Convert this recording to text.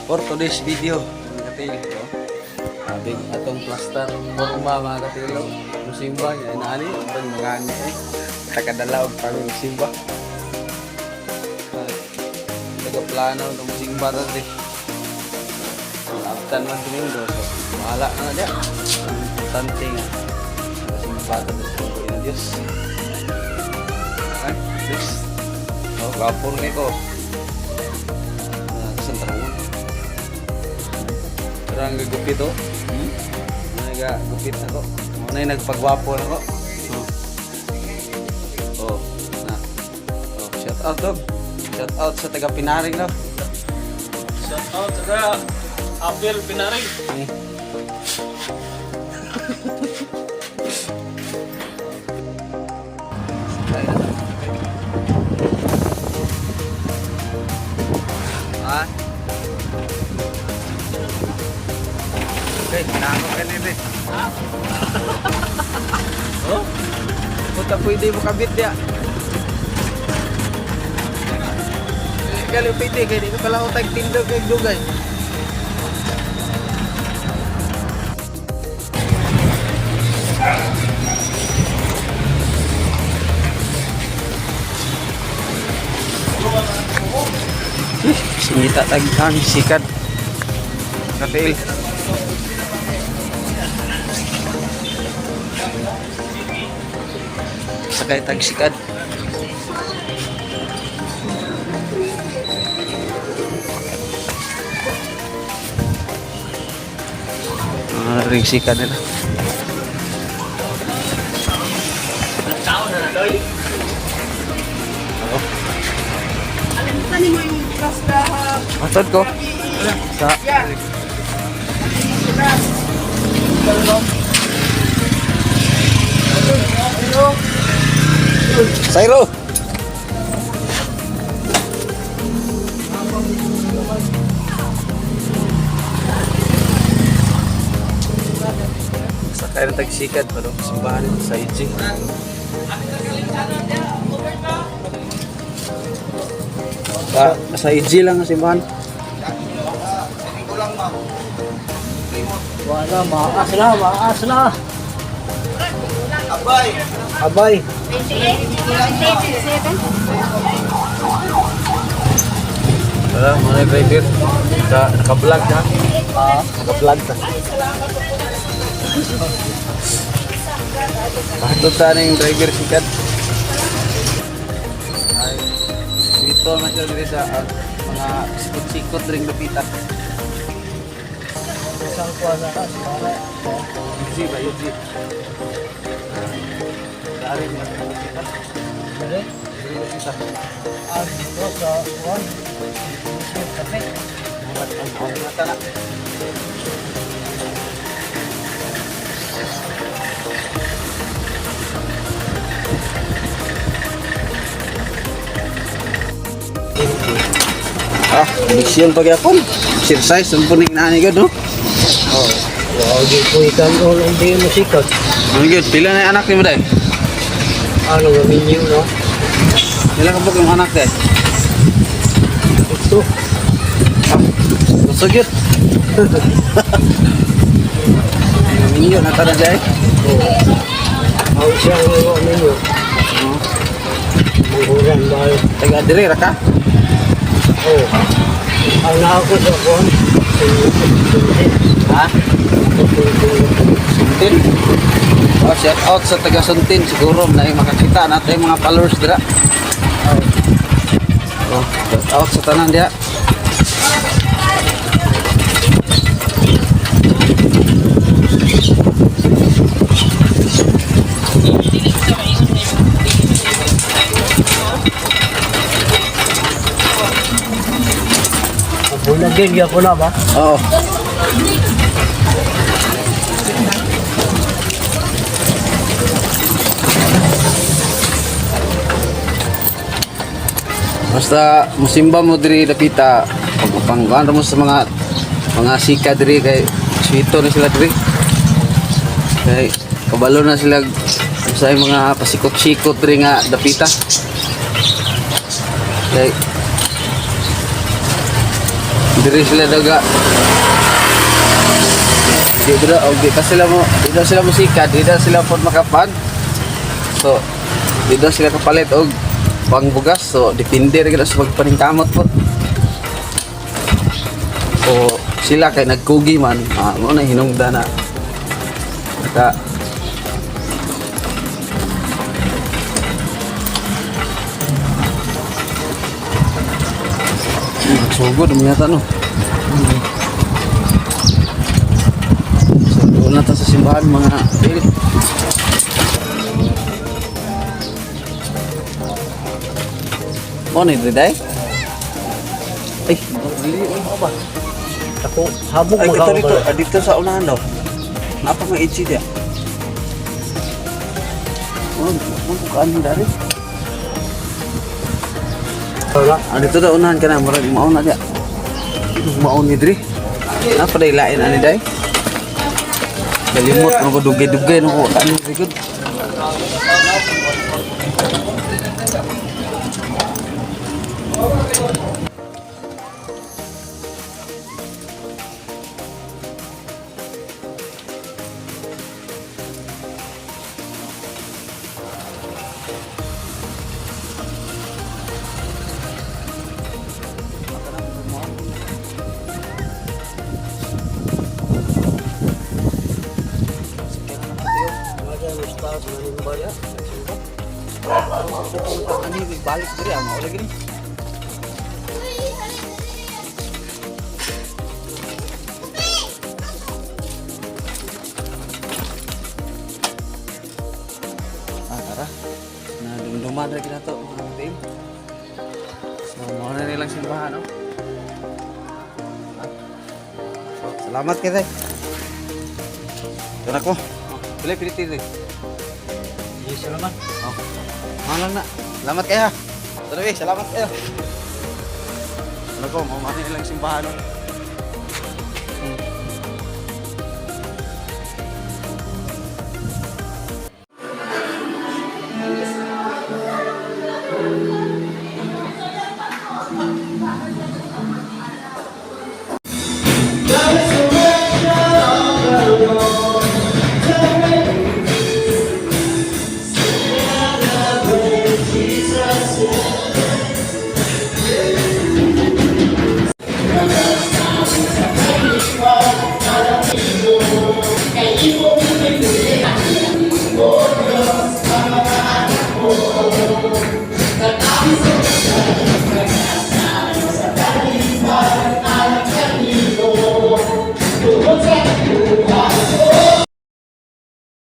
For today's video, mga katilo, abing atong plaster forma mga katilo, musimba niya, inaani, abang magani takadala og pang musimba. Tagaplano ng musimba tadi. Aftan man Domingo, so mahala na dia. Importante nga. Musimba tadi sa Diyos. Ay, Diyos. Oh, gapon ni ko. Kasantarungan. Ang gagupit o. Nagagupit ako. Muna yung nagpagwapo ako. Oh. Na. Oh, shout out dog. Shout out sa taga Pinaring daw. Shout out sa Apel Pinaring. Ah. Okay, nakakot ka nila. Oh? Puta pwede mo kabit dia. Kalau pwede kayo dito pala ako tagtindog kay dugay. Sinita tagkang sikat. Katil. Sakay tagsikad. Ring sikad nila. Tao na na doy. Tani mo yung pasta. Matod ko. Sa Sayro. Sakay na tagsikad pero simbahan sa IG. Sa IG lang ang simbahan. Wala, maas na. Abay. Wala, mga driver. Naka-vlog na. Naka-vlog na. Patut na yung driver sikat. Ay, dito na siya dito sa mga sikot-sikot ring lapitan. Isang kuwasa ka. Yuji ba, Yuji? Dari mo na kita. Dali. Kita. Dito sa kuwan. Kape. Ang mata na. Bisyon pagyapon. Exercise ang puning nani gud, no? Oh. Wow, di po ikan all hindi mo sikat. Ano gud? Pila na yung anak ni mo day? Ano gamin niyo, no? Pila ka po yung anak day? Ito. Gusto gud. Minyo na tara day. Oh. Ako siya ang iwa ninyo. Manghuran ba? Taga dire ra ka? Oh. Ang nakako sa kuwan. Ha? Suntin. Oh, shout out sa taga Suntin siguro na yung makakita natin yung mga followers dira. Oh, shout out sa tanan dia. Bulagin ya po na ba? Oo. Basta musimba mo diri dapita pagpangkuan mo sa mga sika diri kay swito na sila diri. Kay kabalo na sila sa mga pasikot-sikot rin nga dapita. Okay. Diri sila daga. Di ka sila mo, di daw sila musikat, di daw sila pod makapag. So, di daw sila kapalit og pangbugas. So, depende rin sa magpaningkamot po. So, sila kay nagkugi man, mo na hinungda na. Naka sugod mo yata no. So, doon na ta sa simbahan mga kapatid. Mo ni Driday? Ay, dili mo ba? Ako, habog Ay, magawa dito, ba? dito sa unahan daw. Napa may itchy dia? Oh, bukaan ni dari. Wala. Dito daw unahan ka na, murag mauna dia. Maun ni Dri. Napa day lain ani day? Kalimot mo ko dugay-dugay no ko kan good. Ani balik diri mau lagi nih. Tara. Nah, dumduman lagi na to, mga team. So, mau na nilang simbahan, no? So, salamat kita. Tunak mo. Pilih tiri. Yes, salamat. Oh. Malang na. Salamat kayo. Salamat kayo. Ano ko, mau nilang simbahan, no?